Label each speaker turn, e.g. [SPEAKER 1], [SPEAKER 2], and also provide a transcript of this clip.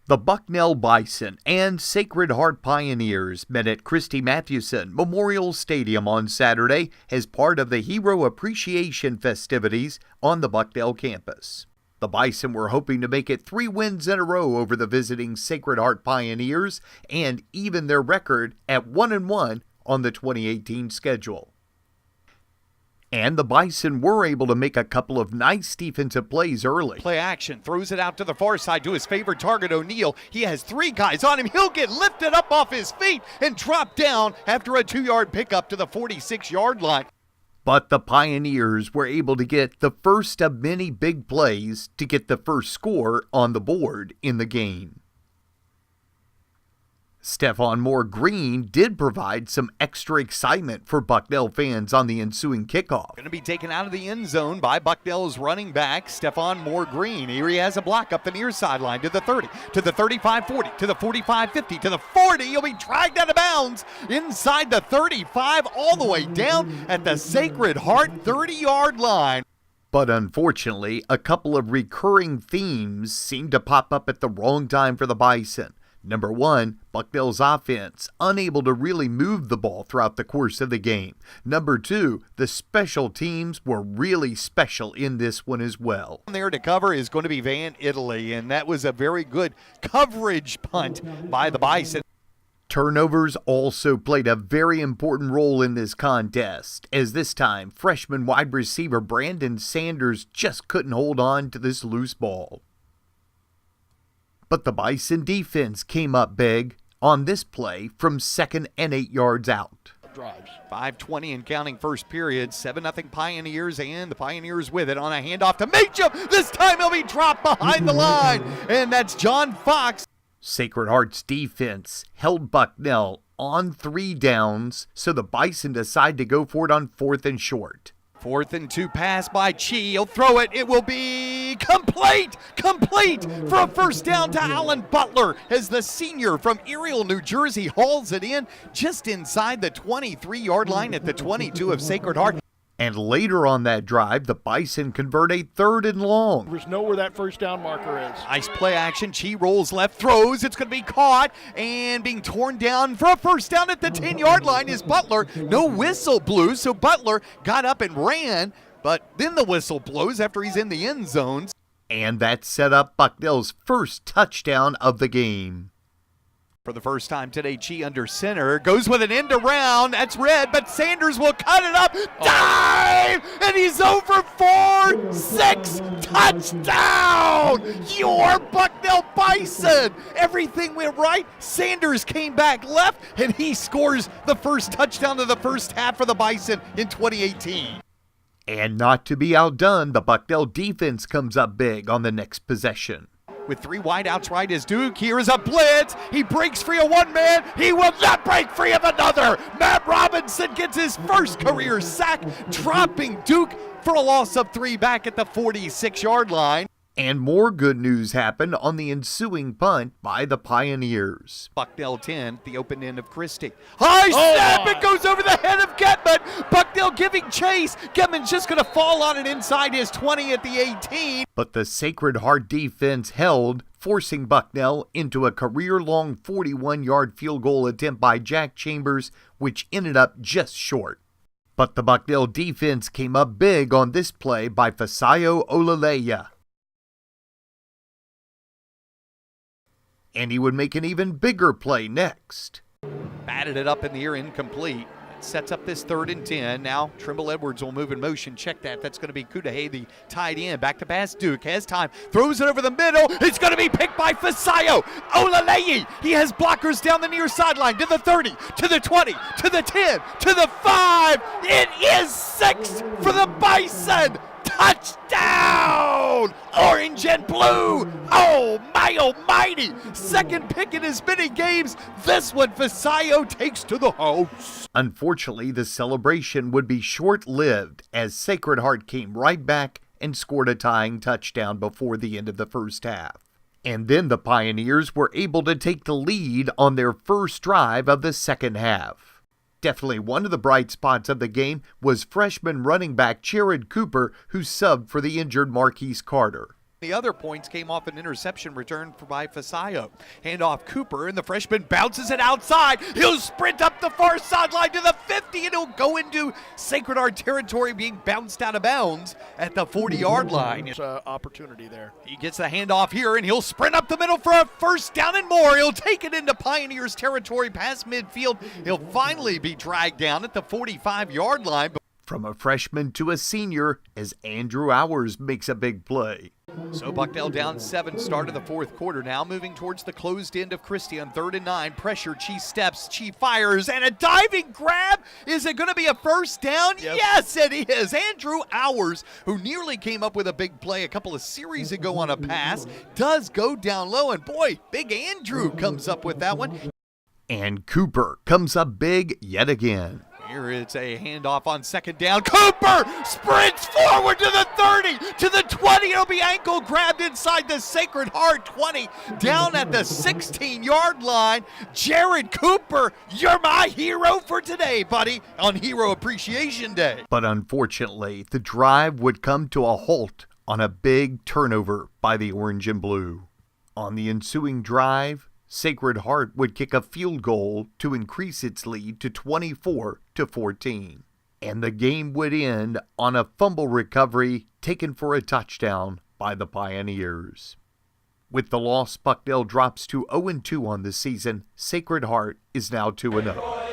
[SPEAKER 1] The Bucknell Bison and Sacred Heart Pioneers met at Christy Mathewson Memorial Stadium on Saturday as part of the Hero Appreciation festivities on the Bucknell campus. The Bison were hoping to make it 3 wins in a row over the visiting Sacred Heart Pioneers and even their record at 1-1 on the 2018 schedule. And the Bison were able to make a couple of nice defensive plays early.
[SPEAKER 2] Play action, throws it out to the far side to his favorite target, O'Neal. He has 3 guys on him. He'll get lifted up off his feet and drop down after a 2-yard pickup to the 46-yard line.
[SPEAKER 1] But the Pioneers were able to get the first of many big plays to get the first score on the board in the game. Stephon Moore Green did provide some extra excitement for Bucknell fans on the ensuing kickoff.
[SPEAKER 2] Going to be taken out of the end zone by Bucknell's running back, Stephon Moore Green. Here he has a block up the near sideline to the 30, to the 35-40, to the 45-50, to the 40. He'll be dragged out of bounds inside the 35, all the way down at the Sacred Heart 30-yard line.
[SPEAKER 1] But unfortunately, a couple of recurring themes seemed to pop up at the wrong time for the Bison. Number 1, Bucknell's offense, unable to really move the ball throughout the course of the game. Number 2, the special teams were really special in this one as well.
[SPEAKER 2] There to cover is going to be Van Italy, and that was a very good coverage punt by the Bison.
[SPEAKER 1] Turnovers also played a very important role in this contest, as this time freshman wide receiver Brandon Sanders just couldn't hold on to this loose ball. But the Bison defense came up big on this play from 2nd and 8 yards out.
[SPEAKER 2] Drives. 5:20 and counting first period. 7-0 Pioneers, and the Pioneers with it on a handoff to Mitchell. This time he'll be dropped behind the line, and that's John Fox.
[SPEAKER 1] Sacred Heart's defense held Bucknell on 3 downs, so the Bison decide to go for it on 4th and short.
[SPEAKER 2] 4th and 2 pass by Chi. He'll throw it. It will be complete for a first down to Alan Butler as the senior from Ariel, New Jersey hauls it in just inside the 23-yard line at the 22 of Sacred Heart.
[SPEAKER 1] And later on that drive, the Bison convert a 3rd and long.
[SPEAKER 3] There's know where that first down marker is.
[SPEAKER 2] Nice play action. Chi rolls left, throws. It's going to be caught and being torn down for a first down at the 10-yard line is Butler. No whistle blew, so Butler got up and ran, but then the whistle blows after he's in the end zones.
[SPEAKER 1] And that set up Bucknell's first touchdown of the game.
[SPEAKER 2] For the first time today, Chi under center, goes with an end around, that's red, but Sanders will cut it up, dive, and he's over for 6, touchdown! Your Bucknell Bison! Everything went right, Sanders came back left, and he scores the first touchdown of the first half for the Bison in 2018.
[SPEAKER 1] And not to be outdone, the Bucknell defense comes up big on the next possession.
[SPEAKER 2] With 3 wideouts right is Duke. Here is a blitz. He breaks free of one man. He will not break free of another. Matt Robinson gets his first career sack, dropping Duke for a loss of 3 back at the 46-yard line.
[SPEAKER 1] And more good news happened on the ensuing punt by the Pioneers.
[SPEAKER 2] Bucknell 10, the open end of Christie. High snap, it goes over the head of Getman. Bucknell giving chase. Getman's just going to fall on it inside his 20 at the 18.
[SPEAKER 1] But the Sacred Heart defense held, forcing Bucknell into a career-long 41-yard field goal attempt by Jack Chambers, which ended up just short. But the Bucknell defense came up big on this play by Fasayo Olaleya. And he would make an even bigger play next.
[SPEAKER 2] Batted it up in the air, incomplete. Sets up this 3rd and 10. Now Trimble Edwards will move in motion. Check that. That's going to be Cudahy, the tight end. Back to pass. Duke has time. Throws it over the middle. It's going to be picked by Fasayo Olaleyi. He has blockers down the near sideline to the 30, to the 20, to the 10, to the 5. It is 6 for the Bison. Touchdown! Orange and blue! Oh, my almighty! 2nd pick in as many games. This one, Fasayo takes to the house.
[SPEAKER 1] Unfortunately, the celebration would be short-lived as Sacred Heart came right back and scored a tying touchdown before the end of the first half. And then the Pioneers were able to take the lead on their first drive of the second half. Definitely one of the bright spots of the game was freshman running back Jared Cooper, who subbed for the injured Marquise Carter.
[SPEAKER 2] The other points came off an interception return by Fasayo. Handoff Cooper, and the freshman bounces it outside. He'll sprint up the far sideline to the 50, and he'll go into Sacred Heart territory, being bounced out of bounds at the 40-yard line.
[SPEAKER 3] There's an opportunity there.
[SPEAKER 2] He gets the handoff here, and he'll sprint up the middle for a first down and more. He'll take it into Pioneers territory past midfield. He'll finally be dragged down at the 45-yard line.
[SPEAKER 1] From a freshman to a senior as Andrew Hours makes a big play.
[SPEAKER 2] So Bucknell down 7, start of the fourth quarter. Now moving towards the closed end of Christie on 3rd and 9. Pressure, Chi steps, Chi fires, and a diving grab. Is it going to be a first down?
[SPEAKER 3] Yep.
[SPEAKER 2] Yes, it is. Andrew Hours, who nearly came up with a big play a couple of series ago on a pass, does go down low, and boy, big Andrew comes up with that one.
[SPEAKER 1] And Cooper comes up big yet again.
[SPEAKER 2] Here it's a handoff on 2nd down. Cooper sprints forward to the 30, to the 20. It'll be ankle grabbed inside the Sacred Heart 20, down at the 16-yard line. Jared Cooper, you're my hero for today, buddy, on Hero Appreciation Day.
[SPEAKER 1] But unfortunately, the drive would come to a halt on a big turnover by the Orange and Blue. On the ensuing drive, Sacred Heart would kick a field goal to increase its lead to 24-14. And the game would end on a fumble recovery taken for a touchdown by the Pioneers. With the loss, Bucknell drops to 0-2 on the season. Sacred Heart is now 2-0.